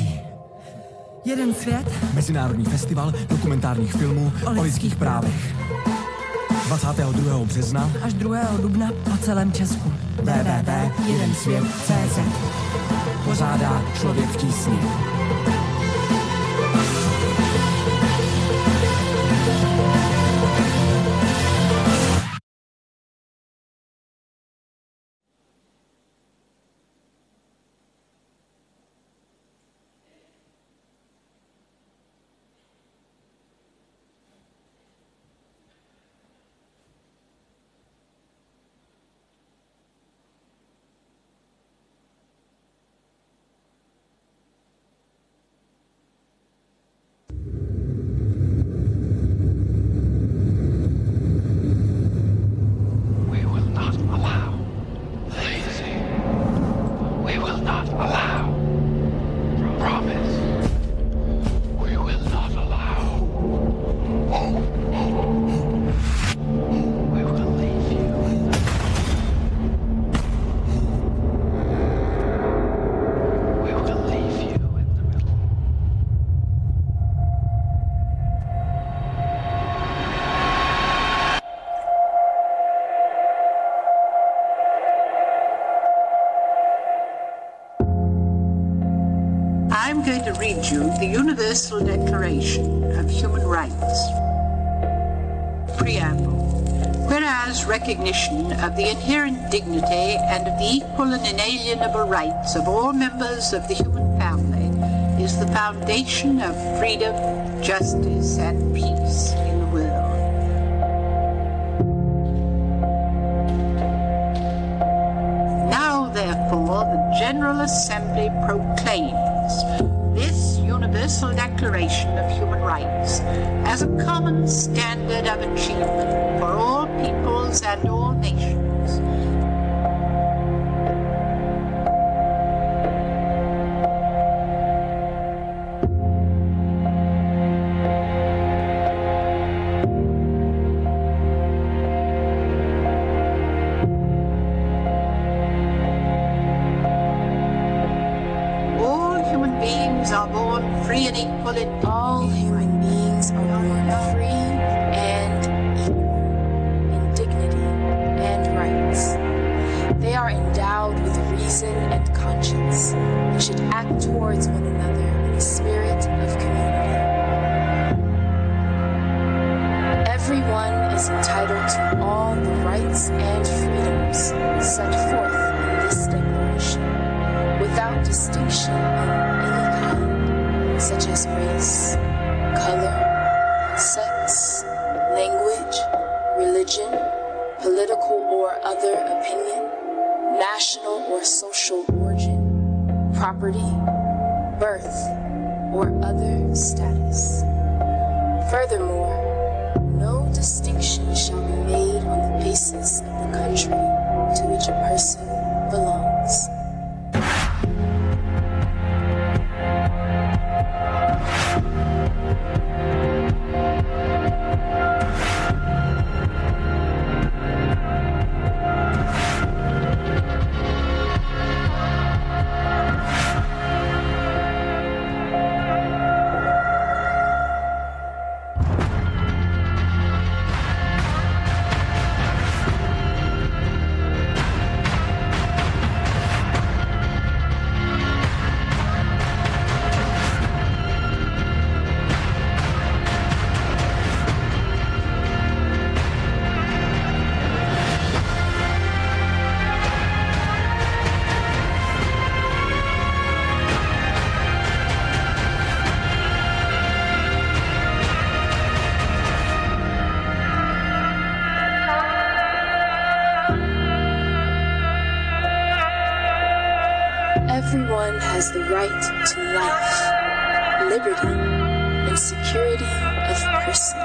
nebezpečí. Jeden svět. Mezinárodní festival dokumentárních filmů o lidských právech. 22. března až 2. dubna po celém Česku. www.jedensvět.cz Pořádá Člověk v tísni. I'm going to read you the Universal Declaration of Human Rights. Preamble. Whereas recognition of the inherent dignity and of the equal and inalienable rights of all members of the human family is the foundation of freedom, justice, and peace in the world. Now, therefore, the General Assembly proclaims this Universal Declaration of Human Rights as a common standard of achievement for all peoples and all nations. All human beings are born free and equal in dignity and rights. They are endowed with reason and conscience and should act towards one another in a spirit of community. Everyone is entitled to all the rights and freedoms set forth in this declaration, without distinction of any kind, such as race, color, sex, language, religion, political or other opinion, national or social origin, property, birth, or other status. Furthermore, no distinction shall be made on the basis of the country to which a person belongs. Everyone has the right to life, liberty, and security of person.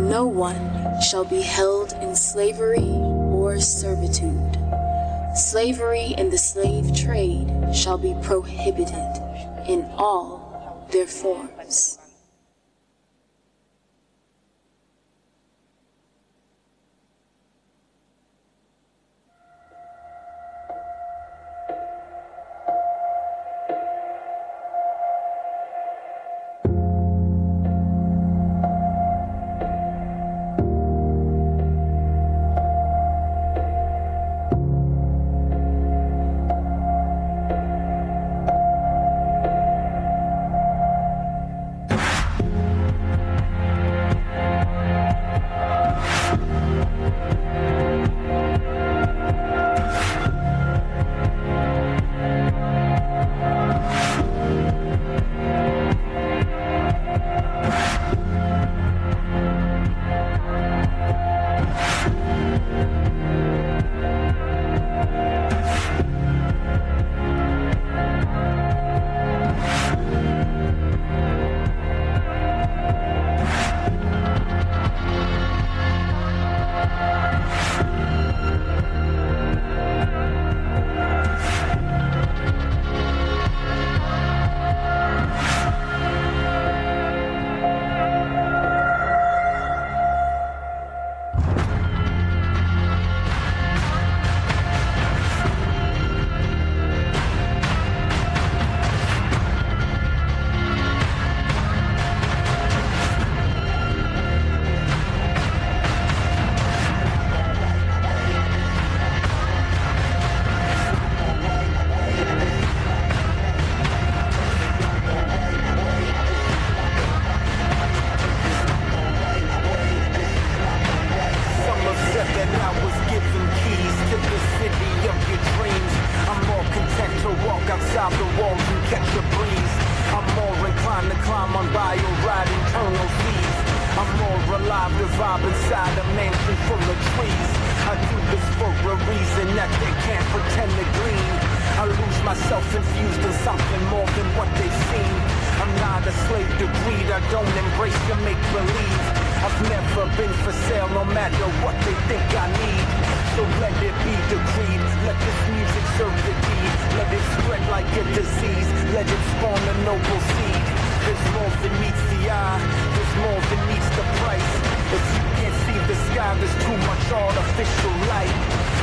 No one shall be held in slavery or servitude. Slavery and the slave trade shall be prohibited in all their forms. trying to climb on bio-ride internal seas. I'm more alive, the vibe inside a mansion full of trees. I do this for a reason that they can't pretend to glean. I lose myself infused in something more than what they've seen. I'm not a slave to greed, I don't embrace your make-believe. I've never been for sale, no matter what they think I need. So let it be decreed, let this music serve the deed. Let it spread like a disease, let it spawn a noble seed. There's more than meets the eye, there's more than meets the price. If you can't see the sky, there's too much artificial light.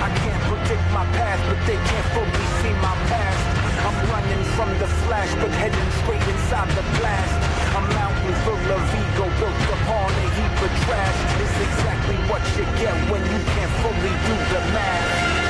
I can't predict my past, but they can't fully see my past. I'm running from the flash, but heading straight inside the blast. A mountain full of ego built upon a heap of trash. It's exactly what you get when you can't fully do the math.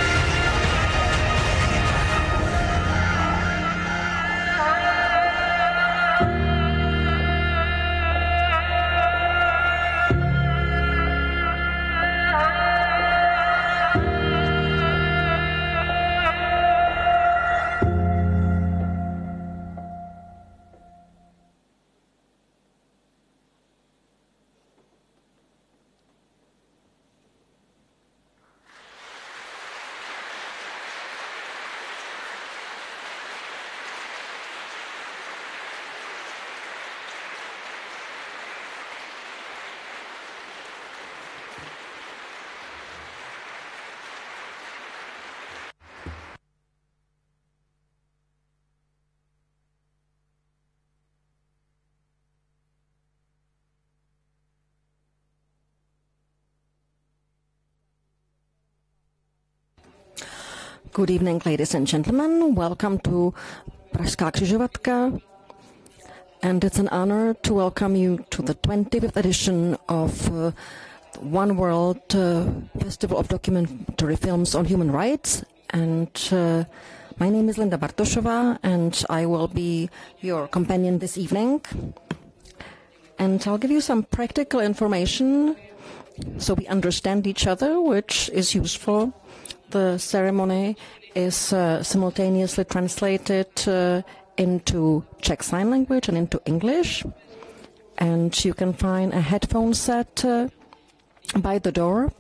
Good evening, ladies and gentlemen. Welcome to Pražská křižovatka. And it's an honor to welcome you to the 25th edition of One World Festival of Documentary Films on Human Rights. And my name is Linda Bartošová, and I will be your companion this evening. And I'll give you some practical information so we understand each other, which is useful. The ceremony is simultaneously translated into Czech Sign Language and into English. And you can find a headphone set by the door.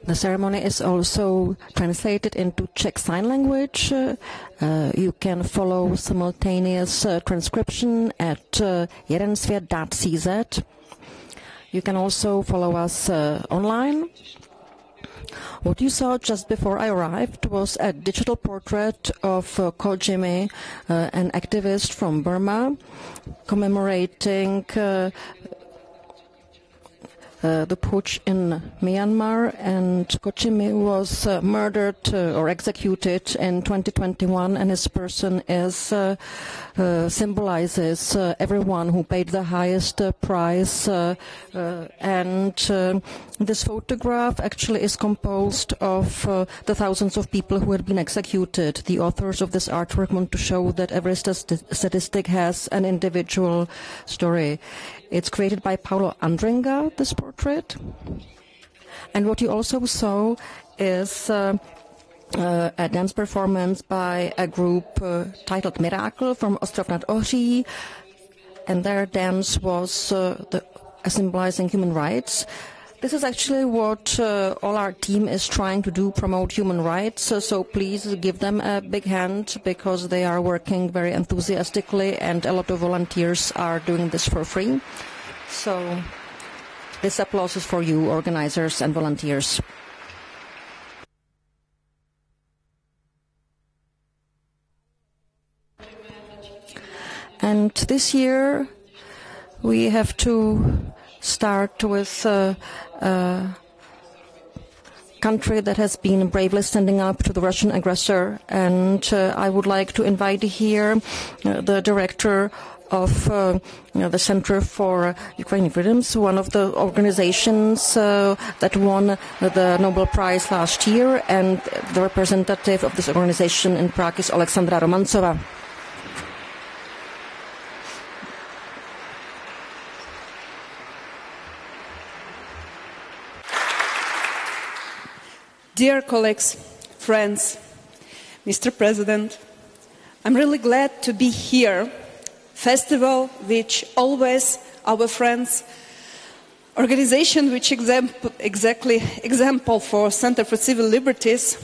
The ceremony is also translated into Czech Sign Language. You can follow simultaneous transcription at jedensvět.cz. You can also follow us online. What you saw just before I arrived was a digital portrait of Ko Jimmy, an activist from Burma, commemorating the putsch in Myanmar, and Ko Jimmy was murdered or executed in 2021, and his person symbolizes everyone who paid the highest price. And this photograph actually is composed of the thousands of people who had been executed. The authors of this artwork want to show that every statistic has an individual story. It's created by Paulo Andringa, this portrait. And what you also saw is a dance performance by a group titled Miracle from Ostrov nad Ohří. And their dance was symbolizing human rights. This is actually what all our team is trying to do, promote human rights. So please give them a big hand, because they are working very enthusiastically, and a lot of volunteers are doing this for free. So this applause is for you, organizers and volunteers. And this year we have to start with a country that has been bravely standing up to the Russian aggressor. And I would like to invite here the director of the Center for Ukrainian Freedoms, one of the organizations that won the Nobel Prize last year. And the representative of this organization in Prague is Alexandra Romancova. Dear colleagues, friends, Mr. President, I'm really glad to be here. Festival which always our friends, organization which example for Center for Civil Liberties,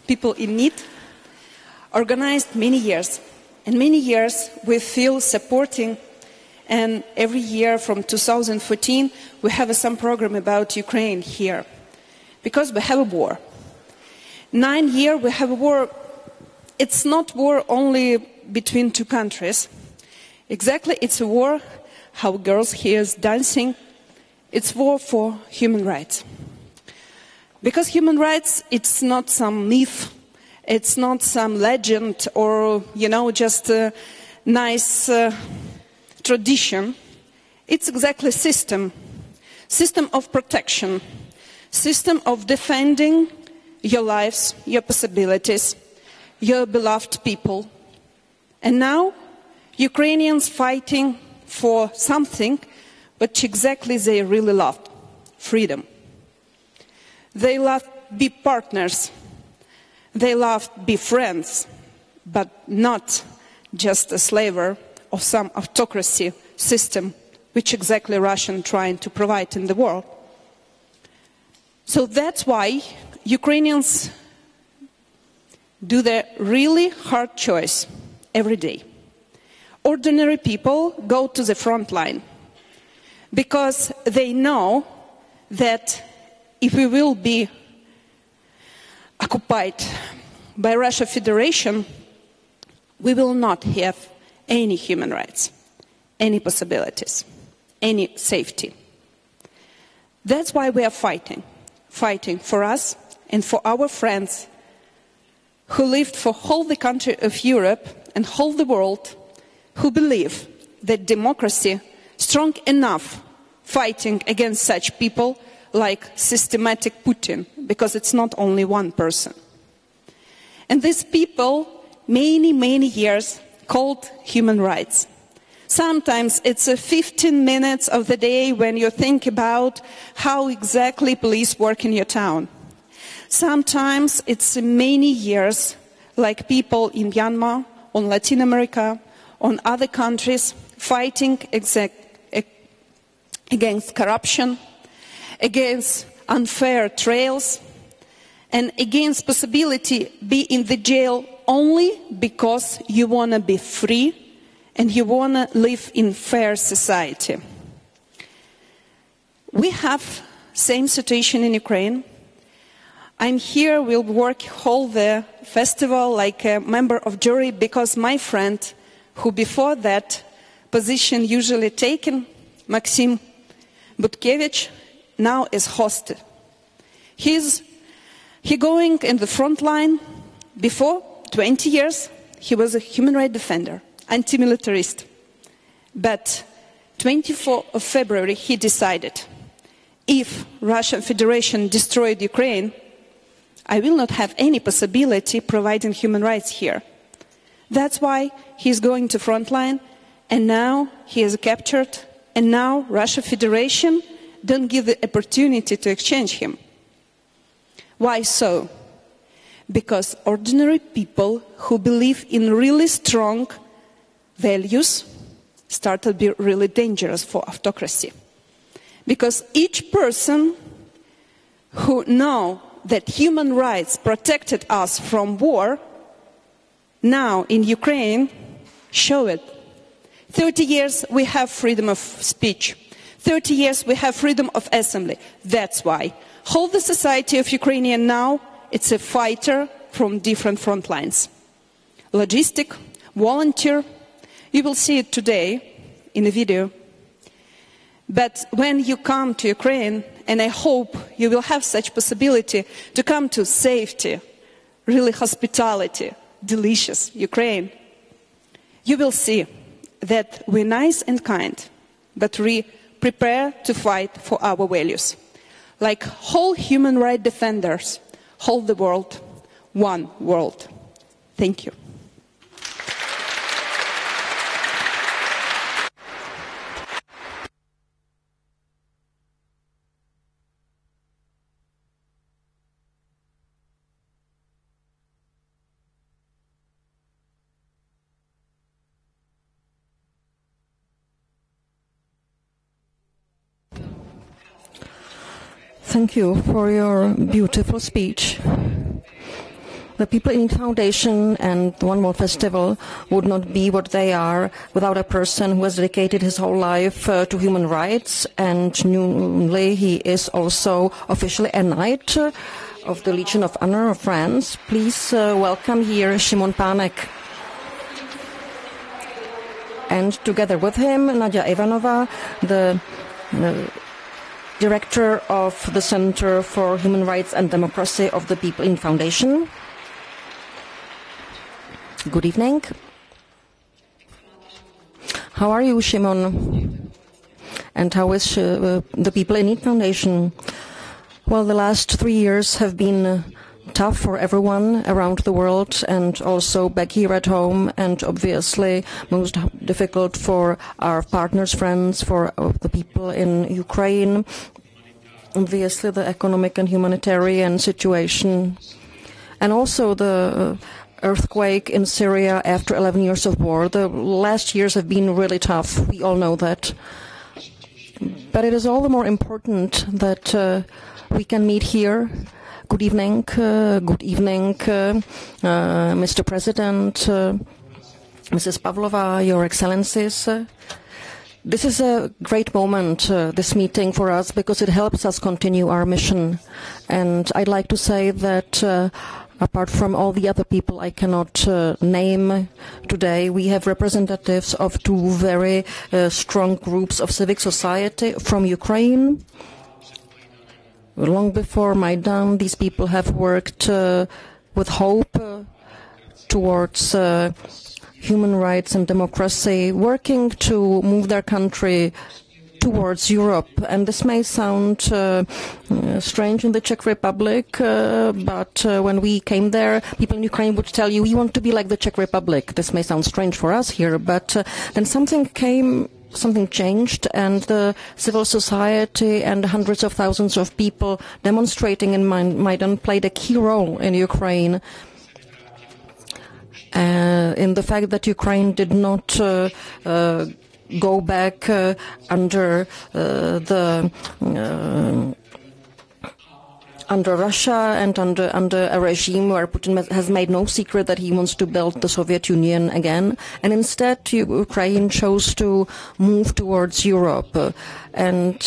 people in need, organized many years. And many years we feel supporting, and every year from 2014 we have some program about Ukraine here. Because we have a war. 9 years we have a war. It's not war only between two countries. Exactly, it's a war how girls here is dancing. It's war for human rights. Because human rights, it's not some myth, it's not some legend or, just a nice tradition. It's exactly system of protection, system of defending your lives, your possibilities, your beloved people. And now, Ukrainians fighting for something which exactly they really love, freedom. They love be partners, they love be friends, but not just a slaver of some autocracy system which exactly Russia trying to provide in the world. So that's why Ukrainians do the really hard choice every day. Ordinary people go to the front line because they know that if we will be occupied by Russian Federation, we will not have any human rights, any possibilities, any safety. That's why we are fighting for us and for our friends who lived for whole the country of Europe and whole the world, who believe that democracy strong enough fighting against such people like systematic Putin, because it's not only one person. And these people, many years, called human rights. Sometimes it's 15 minutes of the day when you think about how exactly police work in your town. Sometimes it's many years, like people in Myanmar, on Latin America, on other countries, fighting against corruption, against unfair trials, and against possibility be in the jail only because you want to be free and you want to live in fair society. We have same situation in Ukraine. I'm here, we'll work whole the festival like a member of jury because my friend, who before that position usually taken, Maxim Butkevich, now is hosted. He going in the front line. Before 20 years, he was a human rights defender, anti-militarist. But 24th of February, he decided, if Russian Federation destroyed Ukraine, I will not have any possibility providing human rights here. That's why he's going to front line, and now he is captured, and now Russian Federation don't give the opportunity to exchange him. Why so? Because ordinary people who believe in really strong values start to be really dangerous for autocracy. Because each person who know that human rights protected us from war, now in Ukraine, show it. 30 years we have freedom of speech. 30 years we have freedom of assembly. That's why. Whole the society of Ukrainian now, it's a fighter from different front lines. Logistic, volunteer, you will see it today in a video. But when you come to Ukraine, and I hope you will have such possibility to come to safety, really hospitality, delicious Ukraine, you will see that we're nice and kind, but we prepare to fight for our values. Like whole human rights defenders, whole the world, one world. Thank you. Thank you for your beautiful speech. The People in Need Foundation and the One World Festival would not be what they are without a person who has dedicated his whole life to human rights, and newly he is also officially a knight of the Legion of Honor of France. Please welcome here Šimon Pánek. And together with him, Nadia Ivanova, the director of the Center for Human Rights and Democracy of the People in Foundation. Good evening. How are you, Šimon? And how is the People in Need Foundation? Well, the last 3 years have been tough for everyone around the world and also back here at home, and obviously most difficult for our partners, friends, for the people in Ukraine. Obviously the economic and humanitarian situation, and also the earthquake in Syria after 11 years of war. The last years have been really tough. We all know that. But it is all the more important that we can meet here. Good evening, Mr. President, Mrs. Pavlova, Your Excellencies. This is a great moment, this meeting for us, because it helps us continue our mission. And I'd like to say that apart from all the other people I cannot name today, we have representatives of two very strong groups of civic society from Ukraine. Long before Maidan, these people have worked with hope towards human rights and democracy, working to move their country towards Europe. And this may sound strange in the Czech Republic, but when we came there, people in Ukraine would tell you, we want to be like the Czech Republic. This may sound strange for us here, but then something changed, and the civil society and hundreds of thousands of people demonstrating in Maidan played a key role in Ukraine. In the fact that Ukraine did not go back under Russia and under a regime where Putin has made no secret that he wants to build the Soviet Union again, and instead Ukraine chose to move towards Europe, and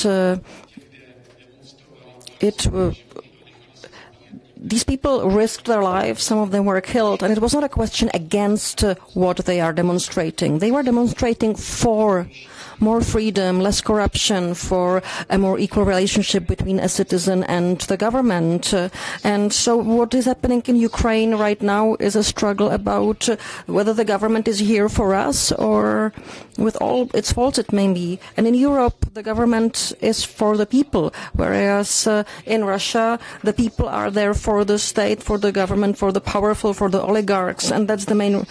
these people risked their lives, some of them were killed, and it was not a question against what they are demonstrating. They were demonstrating for more freedom, less corruption, for a more equal relationship between a citizen and the government. And so what is happening in Ukraine right now is a struggle about whether the government is here for us or, with all its faults it may be. And in Europe, the government is for the people, whereas in Russia, the people are there for the state, for the government, for the powerful, for the oligarchs, and that's the main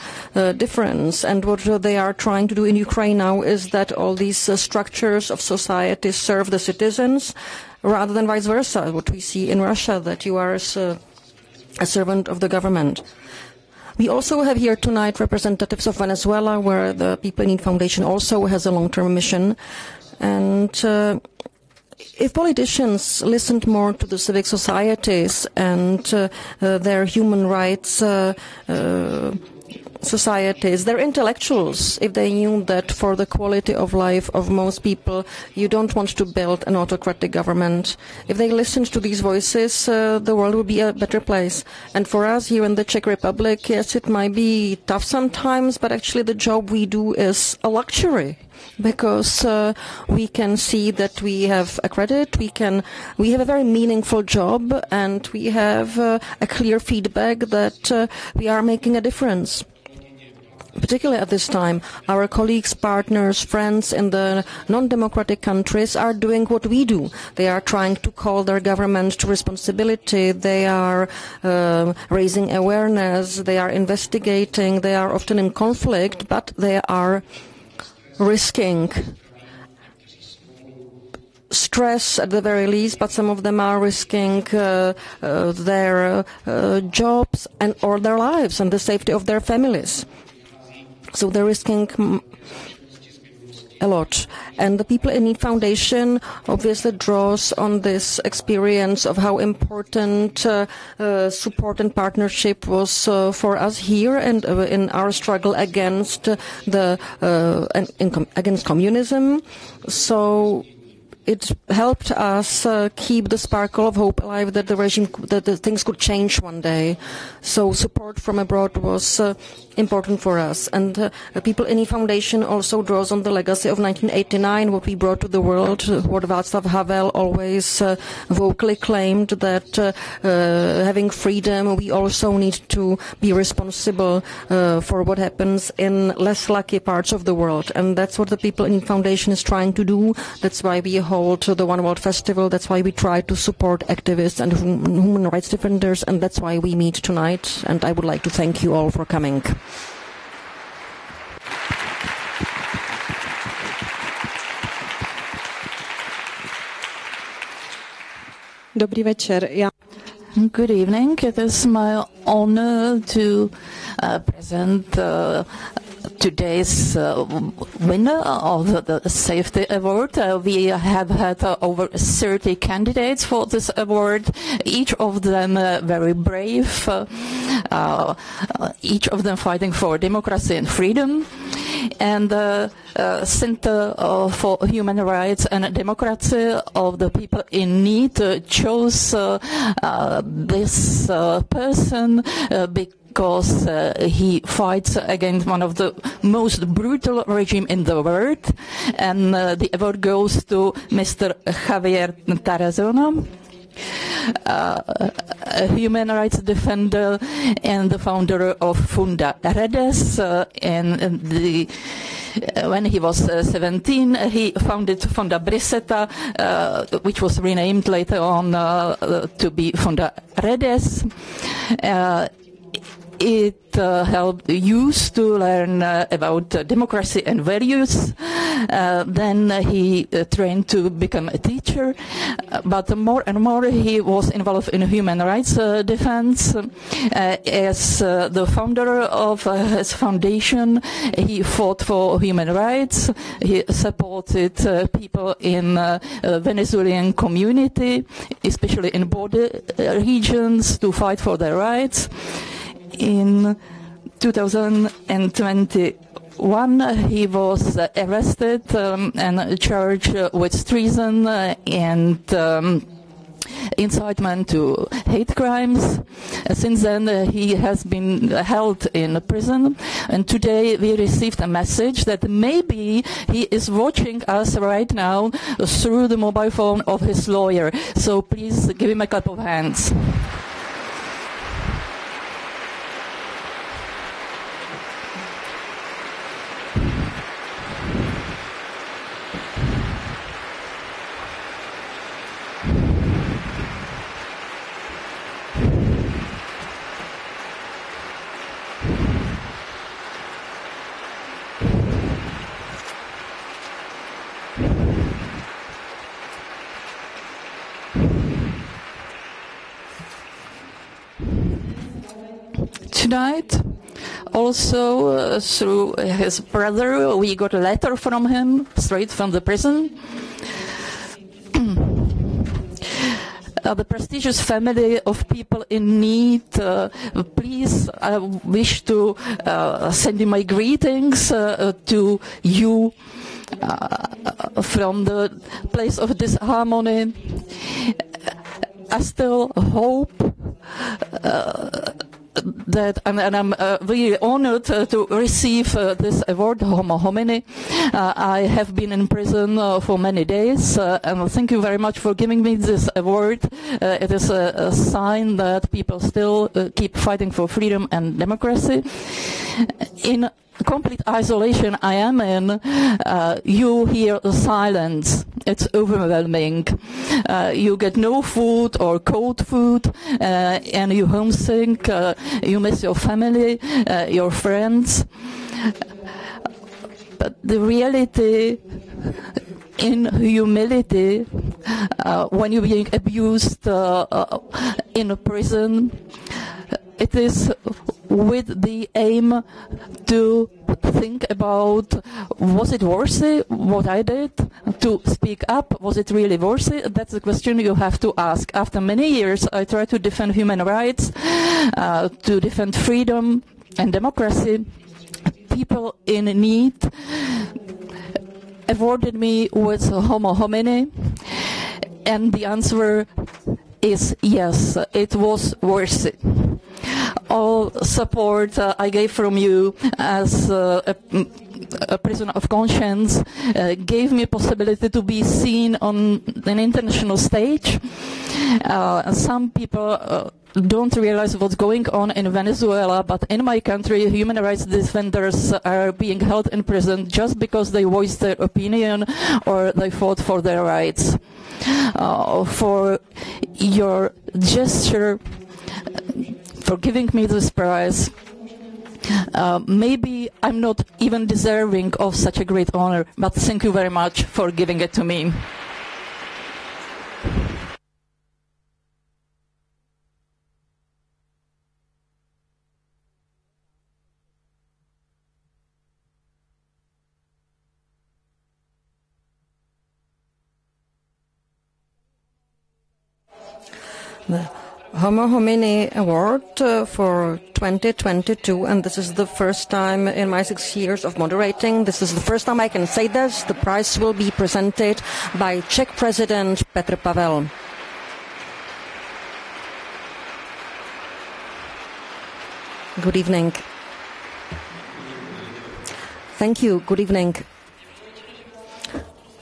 difference. And what they are trying to do in Ukraine now is that all these structures of society serve the citizens rather than vice versa, what we see in Russia, that you are a servant of the government. We also have here tonight representatives of Venezuela, where the People in Need Foundation also has a long-term mission. And if politicians listened more to the civic societies and their human rights societies, their intellectuals, if they knew that for the quality of life of most people, you don't want to build an autocratic government. If they listened to these voices, the world would be a better place. And for us here in the Czech Republic, yes, it might be tough sometimes, but actually the job we do is a luxury. Because we can see that we have a credit, we have a very meaningful job, and we have a clear feedback that we are making a difference. Particularly at this time, our colleagues, partners, friends in the non-democratic countries are doing what we do. They are trying to call their government to responsibility. They are raising awareness. They are investigating. They are often in conflict, but they are risking stress at the very least, but some of them are risking their jobs and or their lives and the safety of their families. So they're risking a lot. And the People in Need Foundation obviously draws on this experience of how important support and partnership was for us here and in our struggle against against communism. So it helped us keep the sparkle of hope alive that the things could change one day. So support from abroad was important for us. And the People in Need Foundation also draws on the legacy of 1989, what we brought to the world, what Václav Havel always vocally claimed, that having freedom, we also need to be responsible for what happens in less lucky parts of the world. And that's what the People in Need Foundation is trying to do. That's why we hold the One World Festival. That's why we try to support activists and human rights defenders. And that's why we meet tonight. And I would like to thank you all for coming. Dobrý večer. Good evening. It is my honor to present today's winner of the Safety Award. We have had over 30 candidates for this award, each of them very brave, each of them fighting for democracy and freedom. And the Center for Human Rights and Democracy of the People in Need chose this person because he fights against one of the most brutal regime in the world. And the award goes to Mr. Javier Tarazon, a human rights defender and the founder of Funda Redes. When he was 17, he founded Funda Briseta, which was renamed later on to be Funda Redes. It helped youth to learn about democracy and values. Then he trained to become a teacher, but more and more he was involved in human rights defense. As the founder of his foundation, he fought for human rights. He supported people in Venezuelan community, especially in border regions, to fight for their rights. In 2021, he was arrested and charged with treason and incitement to hate crimes. Since then, he has been held in prison. And today, we received a message that maybe he is watching us right now through the mobile phone of his lawyer. So please give him a clap of hands. Tonight, also through his brother, we got a letter from him, straight from the prison. The prestigious family of people in need, please, I wish to send you my greetings to you from the place of disharmony. I still hope that, and I'm really honored to receive this award, Homo Homini. I have been in prison for many days, and thank you very much for giving me this award. It is a sign that people still keep fighting for freedom and democracy. In complete isolation I am in, you hear the silence. It's overwhelming. You get no food or cold food, and you homesick, you miss your family, your friends. But the reality, in humility, when you're being abused in a prison, it is with the aim to think about, was it worthy what I did to speak up? Was it really worthy? That's the question you have to ask. After many years, I try to defend human rights, to defend freedom and democracy. People in need awarded me with Homo Homini, and the answer is yes, it was worthy. All support I gave from you as a prisoner of conscience gave me a possibility to be seen on an international stage. Some people don't realize what's going on in Venezuela, but in my country, human rights defenders are being held in prison just because they voiced their opinion or they fought for their rights. For your gesture, for giving me this prize. Maybe I'm not even deserving of such a great honor, but thank you very much for giving it to me. The Homo Homini Award for 2022, and this is the first time in my 6 years of moderating. This is the first time I can say this. The prize will be presented by Czech President Petr Pavel. Good evening. Thank you. Good evening.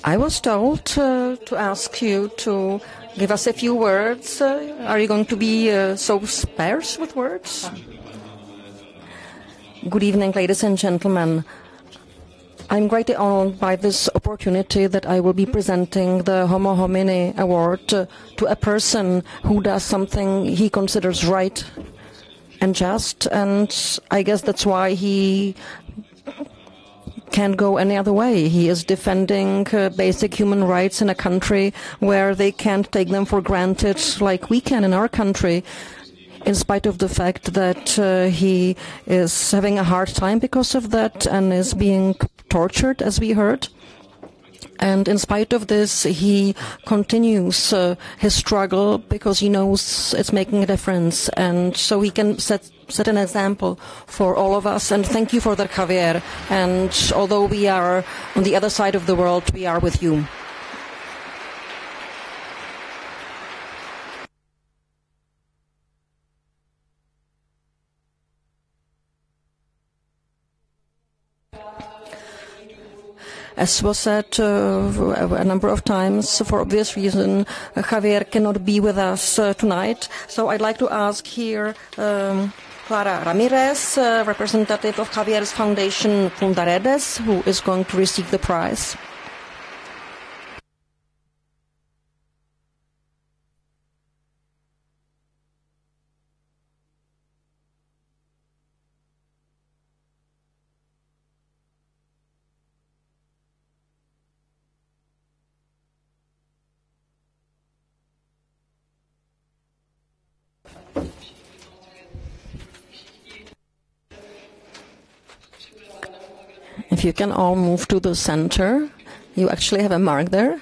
I was told to ask you to give us a few words. Are you going to be so sparse with words? Good evening, ladies and gentlemen. I'm greatly honored by this opportunity that I will be presenting the Homo Homini Award to a person who does something he considers right and just, and I guess that's why he can't go any other way. He is defending basic human rights in a country where they can't take them for granted like we can in our country, in spite of the fact that he is having a hard time because of that and is being tortured, as we heard. And in spite of this, he continues his struggle because he knows it's making a difference. And so he can set an example for all of us. And thank you for that, Javier. And although we are on the other side of the world, we are with you. As was said a number of times, for obvious reason, Javier cannot be with us tonight. So I'd like to ask here Clara Ramirez, representative of Javier's foundation, Fundaredes, who is going to receive the prize. If you can all move to the center, you actually have a mark there.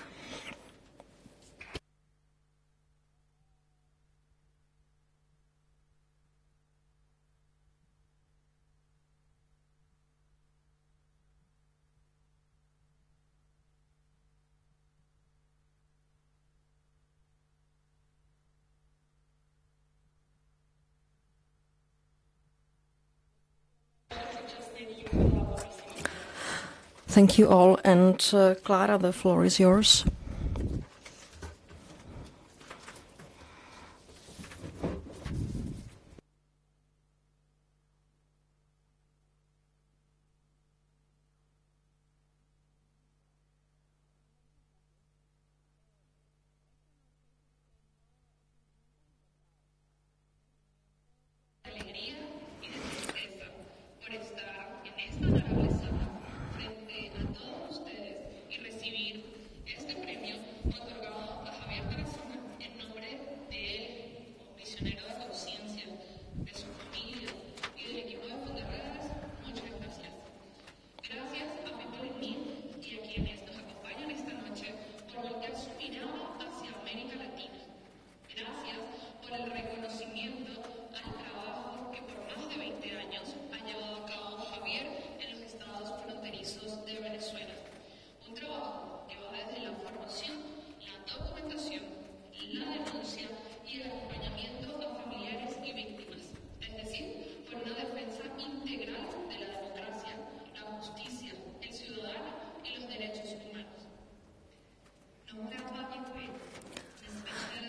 Thank you all, and Clara, the floor is yours.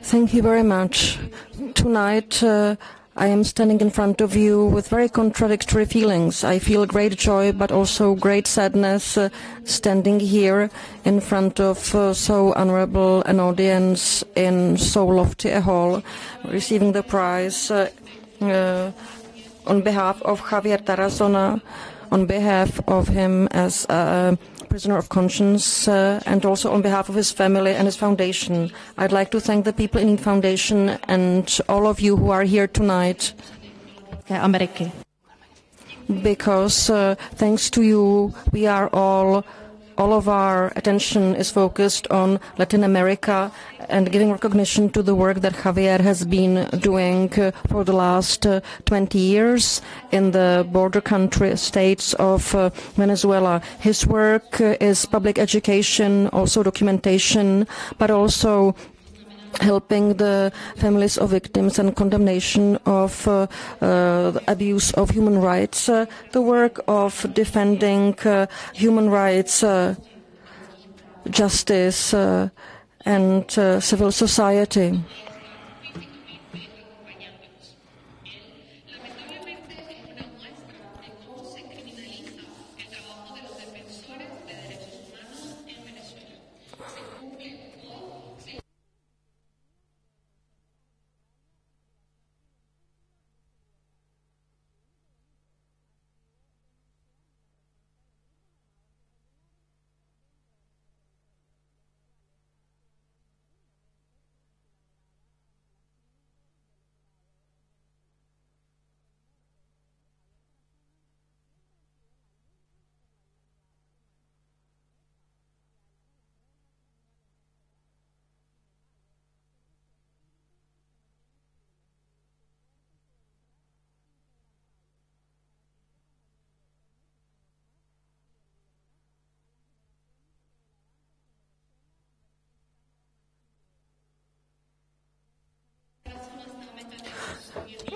Thank you very much. Tonight I am standing in front of you with very contradictory feelings. I feel great joy but also great sadness standing here in front of so honorable an audience in so lofty a hall, receiving the prize on behalf of Javier Tarazon, on behalf of him as a prisoner of conscience, and also on behalf of his family and his foundation. I'd like to thank the People in Need Foundation and all of you who are here tonight. Because thanks to you, we are all of our attention is focused on Latin America and giving recognition to the work that Javier has been doing for the last 20 years in the border country states of Venezuela. His work is public education, also documentation, but also helping the families of victims and condemnation of abuse of human rights, the work of defending human rights, justice and civil society.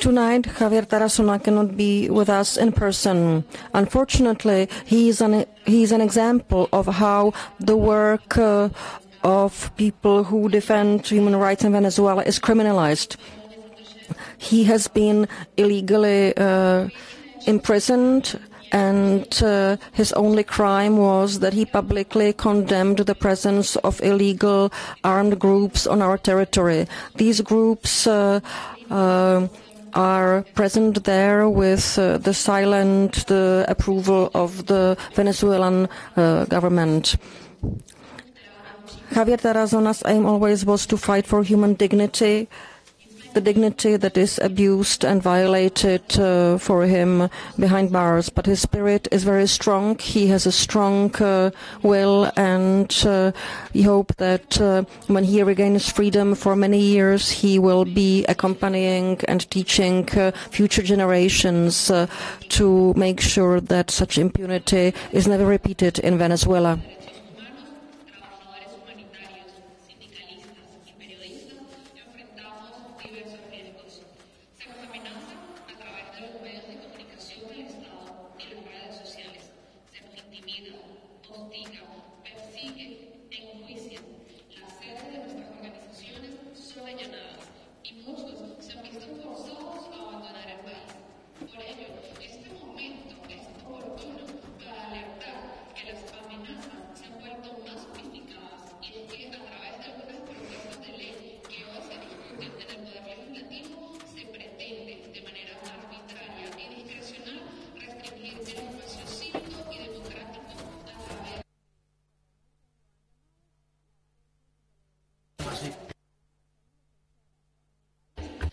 Tonight, Javier Tarazon cannot be with us in person. Unfortunately, he is an example of how the work of people who defend human rights in Venezuela is criminalized. He has been illegally imprisoned, and his only crime was that he publicly condemned the presence of illegal armed groups on our territory. These groups are present there with the approval of the Venezuelan government. Javier Tarazon's aim always was to fight for human dignity, the dignity that is abused and violated for him behind bars. But his spirit is very strong. He has a strong will, and we hope that when he regains freedom for many years, he will be accompanying and teaching future generations to make sure that such impunity is never repeated in Venezuela.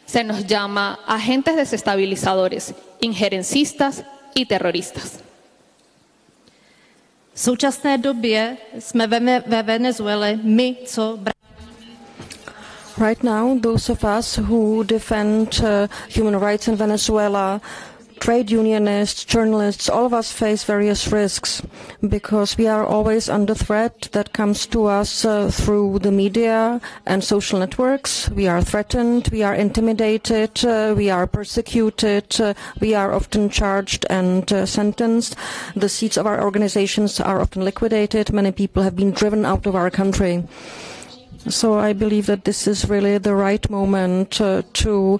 Se nos llama agentes desestabilizadores, injerencistas y terroristas. V současné době jsme ve Venezuele my, co Right now, those of us who defend human rights in Venezuela, trade unionists, journalists, all of us face various risks because we are always under threat that comes to us through the media and social networks. We are threatened, we are intimidated, we are persecuted, we are often charged and sentenced. The seats of our organizations are often liquidated. Many people have been driven out of our country. So I believe that this is really the right moment to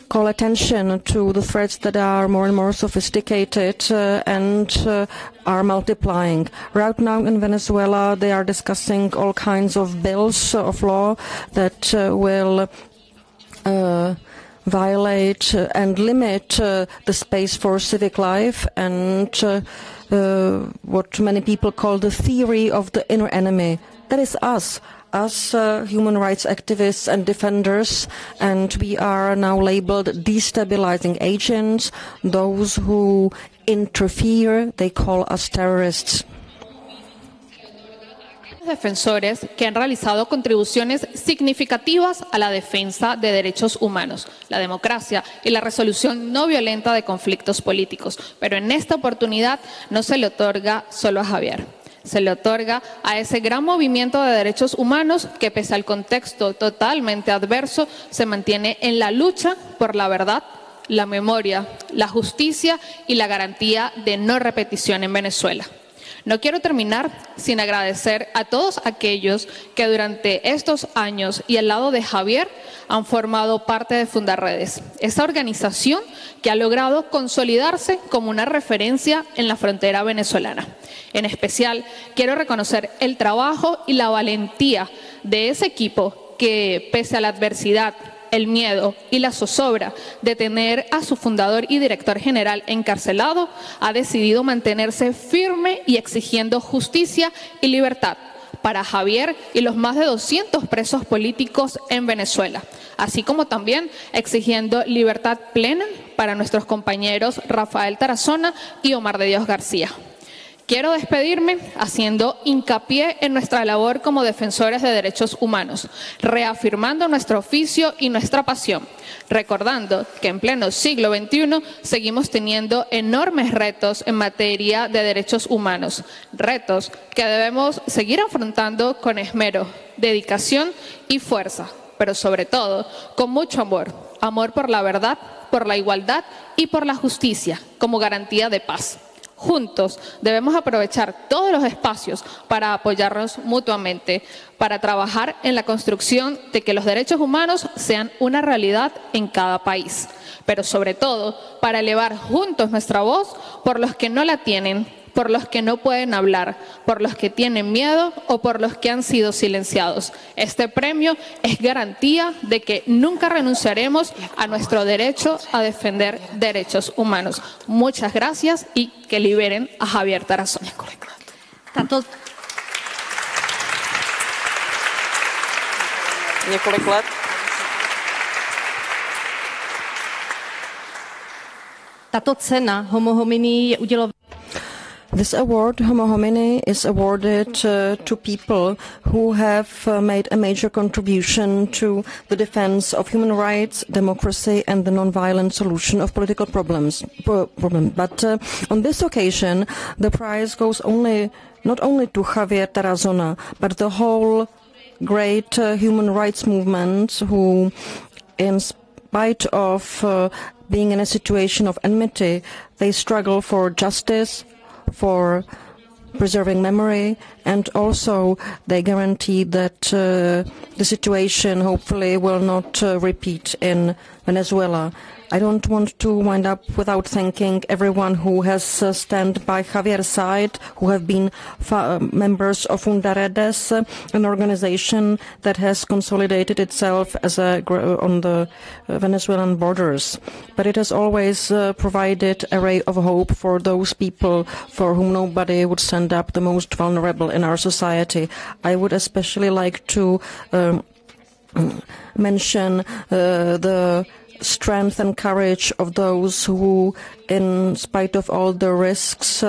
call attention to the threats that are more and more sophisticated and are multiplying. Right now in Venezuela they are discussing all kinds of bills of law that will violate and limit the space for civic life and what many people call the theory of the inner enemy. That is us human rights activists and defenders, and we are now labeled destabilizing agents. Those who interfere, they call us terrorists. Defensores que han realizado contribuciones significativas a la defensa de derechos humanos, la democracia y la resolución no violenta de conflictos políticos. Pero en esta oportunidad no se le otorga solo a Javier. Se le otorga a ese gran movimiento de derechos humanos que, pese al contexto totalmente adverso, se mantiene en la lucha por la verdad, la memoria, la justicia y la garantía de no repetición en Venezuela. No quiero terminar sin agradecer a todos aquellos que durante estos años y al lado de Javier han formado parte de Fundaredes, esa organización que ha logrado consolidarse como una referencia en la frontera venezolana. En especial, quiero reconocer el trabajo y la valentía de ese equipo que, pese a la adversidad, el miedo y la zozobra de tener a su fundador y director general encarcelado, ha decidido mantenerse firme y exigiendo justicia y libertad para Javier y los más de 200 presos políticos en Venezuela, así como también exigiendo libertad plena para nuestros compañeros Javier Tarazon y Omar de Dios García. Quiero despedirme haciendo hincapié en nuestra labor como defensores de derechos humanos, reafirmando nuestro oficio y nuestra pasión, recordando que en pleno siglo XXI seguimos teniendo enormes retos en materia de derechos humanos, retos que debemos seguir afrontando con esmero, dedicación y fuerza, pero sobre todo con mucho amor, amor por la verdad, por la igualdad y por la justicia como garantía de paz. Juntos debemos aprovechar todos los espacios para apoyarnos mutuamente, para trabajar en la construcción de que los derechos humanos sean una realidad en cada país, pero sobre todo para elevar juntos nuestra voz por los que no la tienen, por los que no pueden hablar, por los que tienen miedo o por los que han sido silenciados. Este premio es garantía de que nunca renunciaremos a nuestro derecho a defender derechos humanos. Muchas gracias y que liberen a Javier Tarazon. Tato cena Homo Homini je udělována. This award, Homo Homini, is awarded to people who have made a major contribution to the defense of human rights, democracy and the non-violent solution of political problems. But on this occasion, the prize goes not only to Javier Tarazon, but the whole great human rights movement who, in spite of being in a situation of enmity, they struggle for justice, for preserving memory, and also they guarantee that the situation hopefully will not repeat in Venezuela. I don't want to wind up without thanking everyone who has stand by Javier's side, who have been members of Fundaredes, an organization that has consolidated itself as on the Venezuelan borders. But it has always provided a ray of hope for those people for whom nobody would stand up, the most vulnerable in our society. I would especially like to mention the strength and courage of those who, in spite of all the risks,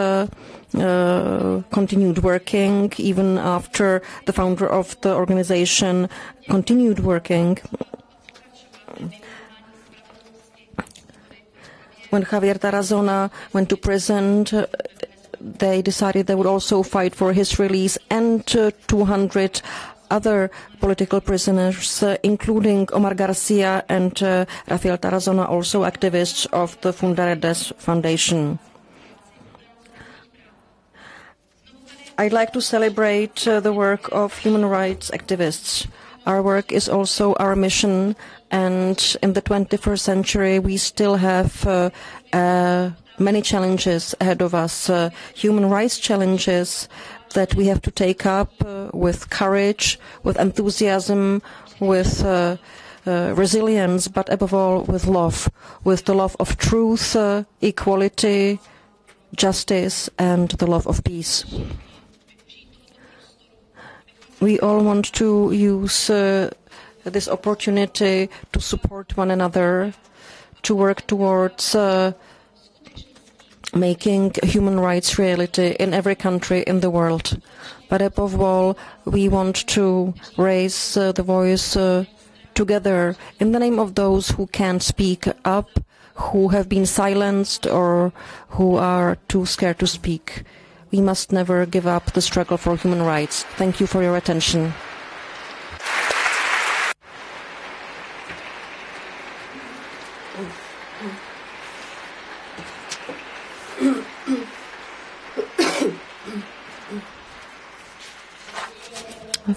continued working, even after the founder of the organization continued working. When Javier Tarazon went to prison, they decided they would also fight for his release and 200 other political prisoners, including Omar Garcia and Rafael Tarazon, also activists of the Fundaredes Foundation. I'd like to celebrate the work of human rights activists. Our work is also our mission, and in the 21st century we still have many challenges ahead of us, human rights challenges that we have to take up with courage, with enthusiasm, with resilience, but above all with the love of truth, equality, justice, and the love of peace. We all want to use this opportunity to support one another, to work towards making human rights reality in every country in the world. But above all, we want to raise the voice together in the name of those who can't speak up, who have been silenced or who are too scared to speak. We must never give up the struggle for human rights. Thank you for your attention.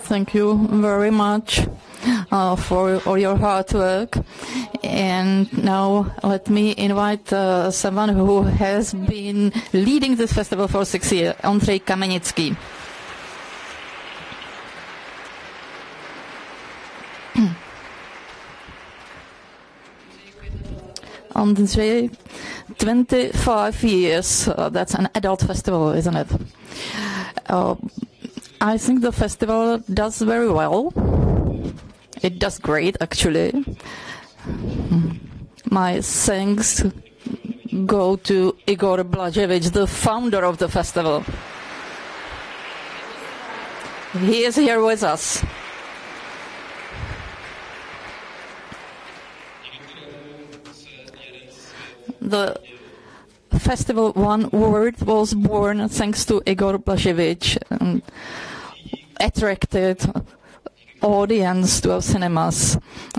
Thank you very much for all your hard work. And now let me invite someone who has been leading this festival for 6 years, Ondřej Kamenický. Ondřej, 25 years, that's an adult festival, isn't it? I think the festival does very well. It does great, actually. My thanks go to Igor Blaževič, the founder of the festival. He is here with us. The festival One Word was born thanks to Igor Blaževič, and attracted audience to our cinemas.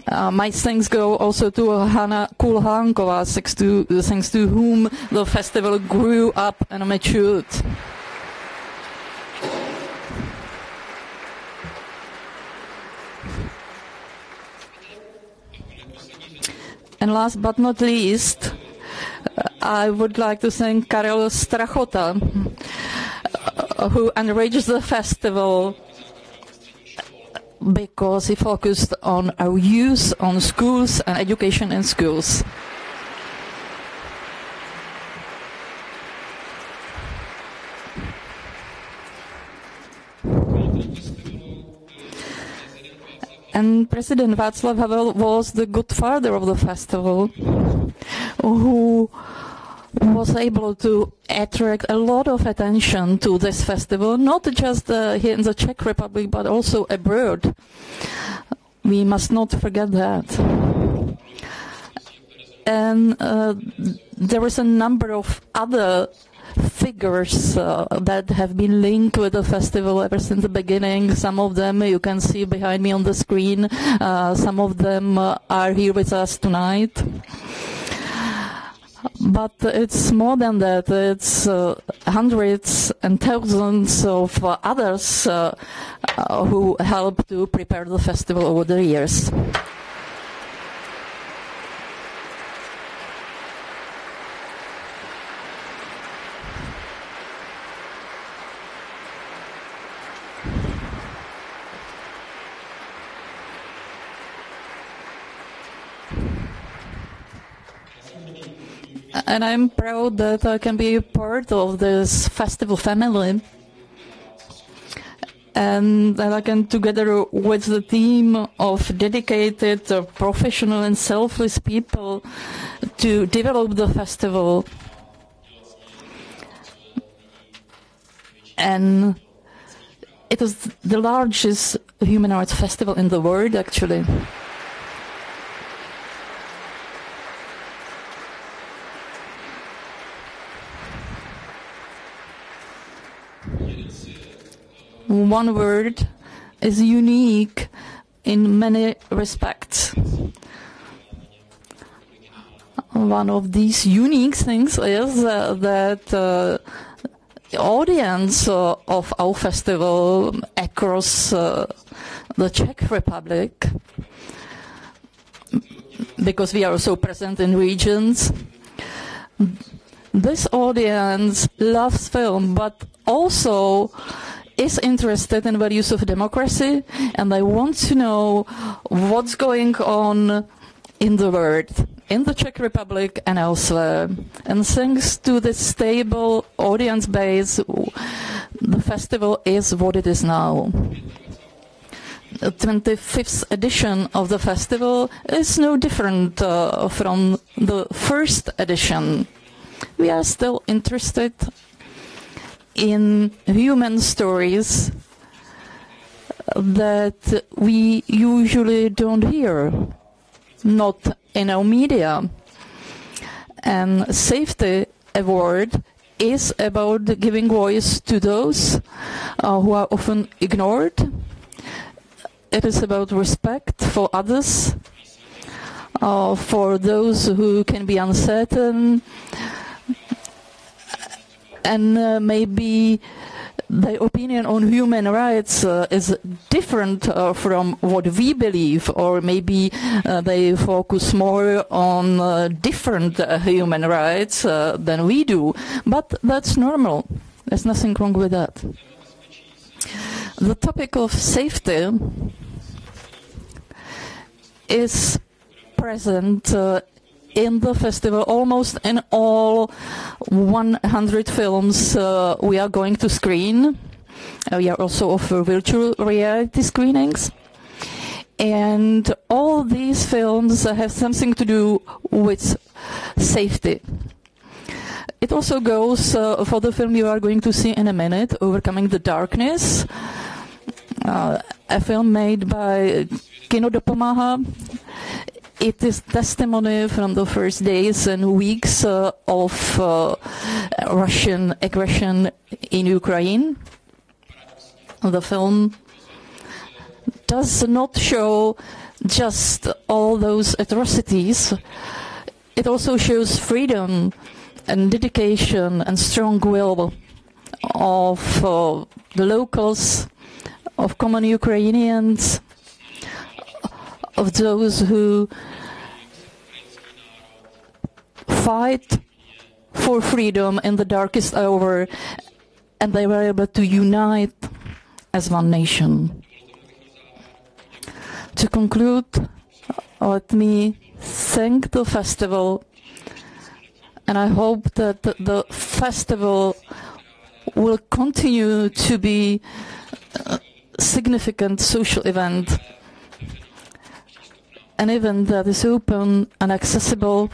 My thanks go also to Hanna Kulhánkova, thanks to whom the festival grew up and matured. And last but not least, I would like to thank Karel Strachota, who enriched the festival because he focused on our youth, on schools and education in schools. And President Václav Havel was the good father of the festival, who was able to attract a lot of attention to this festival, not just here in the Czech Republic, but also abroad. We must not forget that. And there is a number of other figures that have been linked with the festival ever since the beginning. Some of them you can see behind me on the screen. Some of them are here with us tonight. But it's more than that. It's hundreds and thousands of others who helped to prepare the festival over the years. And I'm proud that I can be part of this festival family, and that I can, together with the team of dedicated, professional and selfless people, to develop the festival. And it is the largest human rights festival in the world, actually. One Word is unique in many respects. One of these unique things is that audience of our festival across the Czech Republic, because we are also present in regions. This audience loves film, but also is interested in values of democracy, and they want to know what's going on in the world, in the Czech Republic and elsewhere. And thanks to this stable audience base, the festival is what it is now. The 25th edition of the festival is no different from the first edition. We are still interested in human stories that we usually don't hear, not in our media. And Safety Award is about giving voice to those who are often ignored. It is about respect for others, for those who can be uncertain, and maybe their opinion on human rights is different from what we believe, or maybe they focus more on different human rights than we do. But that's normal. There's nothing wrong with that. The topic of safety is present in the festival almost in all 100 films we are going to screen. We are also offer virtual reality screenings. And all these films have something to do with safety. It also goes for the film you are going to see in a minute, Overcoming the Darkness, a film made by Kinodopomiha. It is testimony from the first days and weeks of Russian aggression in Ukraine. The film does not show just all those atrocities. It also shows freedom and dedication and strong will of the locals, of common Ukrainians, of those who fight for freedom in the darkest hour, and they were able to unite as one nation. To conclude, let me thank the festival, and I hope that the festival will continue to be a significant social event, an event that is open and accessible,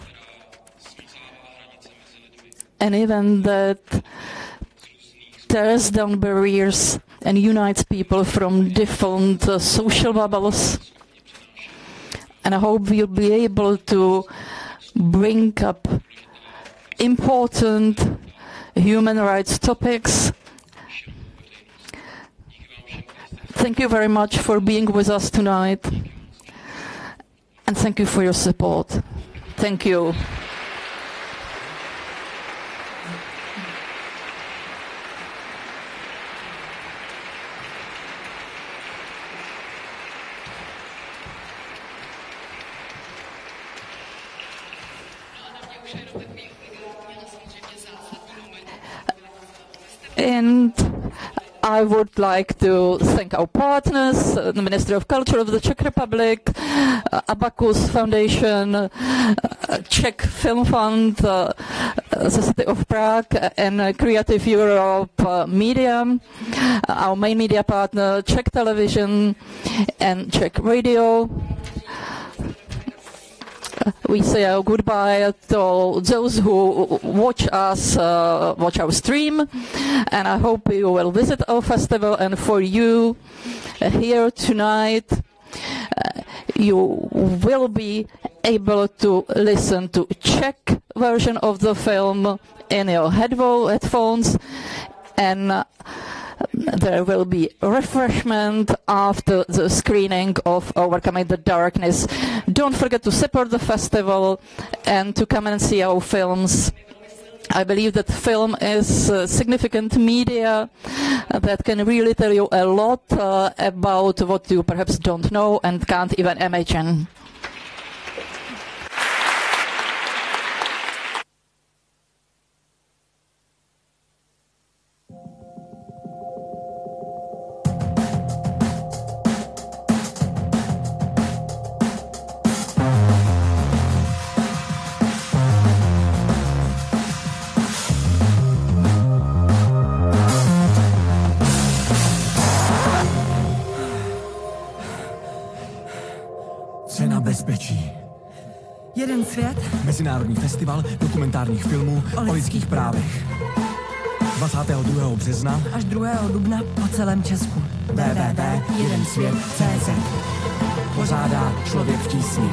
an event that tears down barriers and unites people from different social bubbles. And I hope we'll be able to bring up important human rights topics. Thank you very much for being with us tonight. And thank you for your support. Thank you. And I would like to thank our partners, the Ministry of Culture of the Czech Republic, Abacus Foundation, Czech Film Fund, the City of Prague, and Creative Europe Media, our main media partner, Czech Television and Czech Radio. We say our goodbye to those who watch us, watch our stream, and I hope you will visit our festival. And for you here tonight, you will be able to listen to Czech version of the film in your headphones, and there will be refreshment after the screening of Overcoming the Darkness. Don't forget to support the festival and to come and see our films. I believe that film is significant media that can really tell you a lot about what you perhaps don't know and can't even imagine. Cena bezpečí. Jeden svět. Mezinárodní festival dokumentárních filmů o lidských právech. 22. března až 2. dubna po celém Česku. www.jedensvět.cz. Pořádá Člověk v tísni.